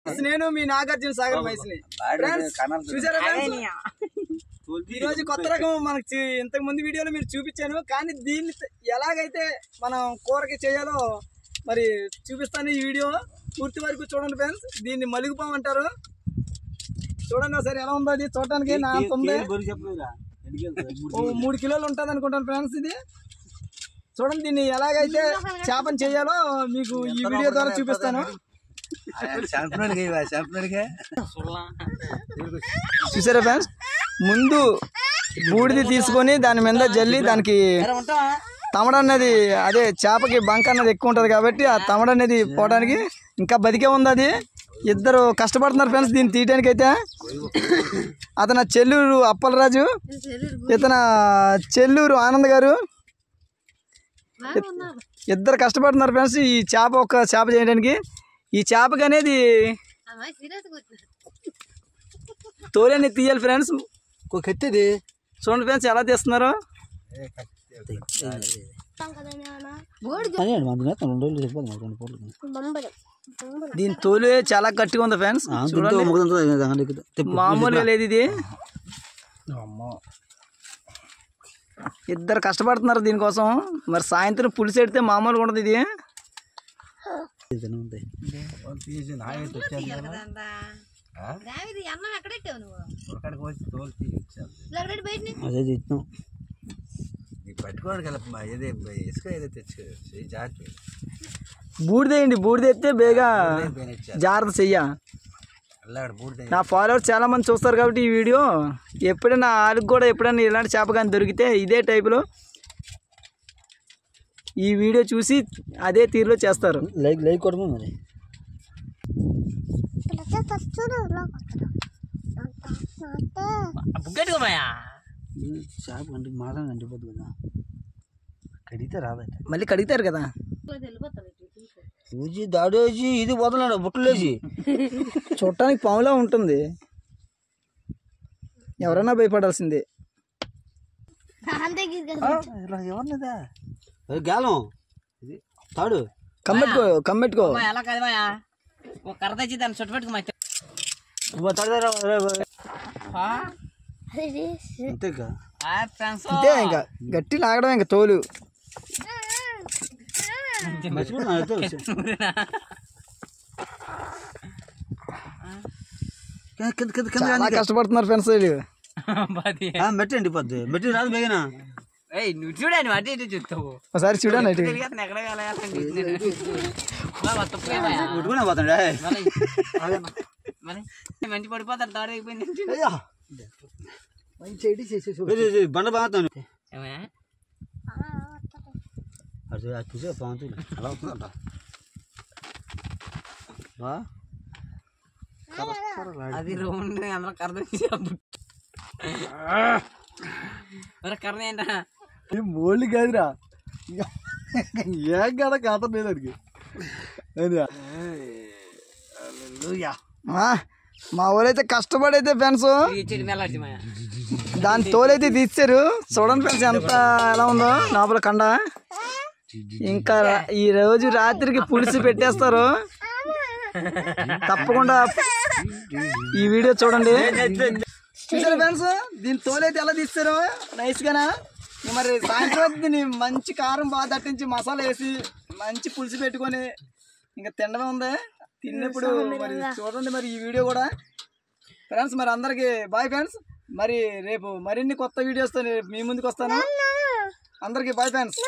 నేను మీ నాగార్జున సాగర్ మైస్ని చూసారా ఈ రోజు కొత్త రకం మనకి ఇంతకు ముందు వీడియోలో మీరు చూపించాను, కానీ దీన్ని ఎలాగైతే మనం కూరకి చేయాలో మరి చూపిస్తాను. ఈ వీడియో పూర్తి వరకు చూడండి ఫ్రెండ్స్. దీన్ని మలుగుపాము అంటారు. చూడండి ఒకసారి ఎలా ఉందో అది చూడటానికి. నా అంత ఉంది, 3 కిలోలు ఉంటుంది అనుకుంటాను ఫ్రెండ్స్. ఇది చూడండి, దీన్ని ఎలాగైతే చేపను చేయాలో మీకు ఈ వీడియో ద్వారా చూపిస్తాను. చూసారా ఫ్రెండ్స్, ముందు బూడిది తీసుకొని దాని మీద జల్లి దానికి తమడ అనేది, అదే చేపకి బంక అన్నది ఎక్కువ ఉంటుంది కాబట్టి ఆ తమడ అనేది పోవడానికి ఇంకా బతికే ఉంది. అది ఇద్దరు కష్టపడుతున్నారు ఫ్రెండ్స్ దీన్ని తీయడానికి. అయితే అతను చెల్లూరు అప్పలరాజు, ఇతను చెల్లూరు ఆనంద్ గారు, ఇద్దరు కష్టపడుతున్నారు ఫ్రెండ్స్ ఈ చేప ఒక చేప చేయడానికి. ఈ చేపకి అనేది తోలు అనేది తీయాలి ఫ్రెండ్స్. కత్తిది చూడండి ఫ్రెండ్స్ ఎలా తీస్తున్నారు. దీని తోలు చాలా గట్టిగా ఉంది ఫ్రెండ్స్. మామూలుగా లేదు ఇది. ఇద్దరు కష్టపడుతున్నారు దీనికోసం. మరి సాయంత్రం పులిసి పెడితే మామూలుగా ఉండదు ఇది. బూడిదేయండి, బూడిదెత్తే బేగా జాగ్రత్త చెయ్య. నా ఫాలోవర్స్ చాలా మంది చూస్తారు కాబట్టి ఈ వీడియో ఎప్పుడైనా వాళ్ళకి కూడా ఎప్పుడైనా ఇలాంటి చేప కానీ దొరికితే ఇదే టైపులో ఈ వీడియో చూసి అదే తీరులో చేస్తారు. లైక్ కొడము మరి. చేప అంటే మాసం కంటిపోతుంది కదా, కడిగితే రాదట. మళ్ళీ కడిగితారు కదా, చూసి దాడేసి ఇది వదలండి బుట్టలేసి. చూడటానికి పాములా ఉంటుంది, ఎవరైనా భయపడాల్సిందే. ఎవరిదా గాలం తాడు కమ్మెట్టుకో కమ్మెట్టుకో. కర్ర తెచ్చి దాన్ని చుట్టు పెట్టుకో. అంతే ఇంకా గట్టి లాగడం ఇంకా తోలు. చాలా కష్టపడుతున్నారు ఫ్రెండ్స్. మెట్టండి పొద్దు మెట్టి రాదు బేగనా. చూడండి అటు ఇటు చూస్తావు ఒకసారి చూడండి. మంచి పడిపోతాడు తాడు అయిపోయింది. బండ బాగుతాను అలా అవుతుందంట. అది రౌండ్ అందరూ కర్ర కర్ర ఏంట మోళ్ళు కాదురా, ఏం కాడ కాత లేదు అడిగి. మా ఊరైతే కష్టపడైతే ఫ్రెండ్స్ దాని తోలైతే తీస్తారు. చూడండి ఫ్రెండ్స్ ఎంత ఎలా ఉందో లోపల కండ. ఇంకా ఈ రోజు రాత్రికి పులిసి పెట్టేస్తారు. తప్పకుండా ఈ వీడియో చూడండి. చూసారు ఫ్రెండ్స్ దీని తోలైతే ఎలా తీస్తారు నైస్ గానా. మరి సాయంత్రం దీన్ని మంచి కారం బాగా దట్టించి మసాలా వేసి మంచి పులిసి పెట్టుకొని ఇంకా తినడమే ఉంది. తిన్నప్పుడు మరి చూడండి మరి ఈ వీడియో కూడా ఫ్రెండ్స్. మరి అందరికి బాయ్ ఫ్రెండ్స్. మరి రేపు మరిన్ని కొత్త వీడియోస్తో మీ ముందుకు వస్తాను. అందరికి బాయ్ ఫ్రెండ్స్.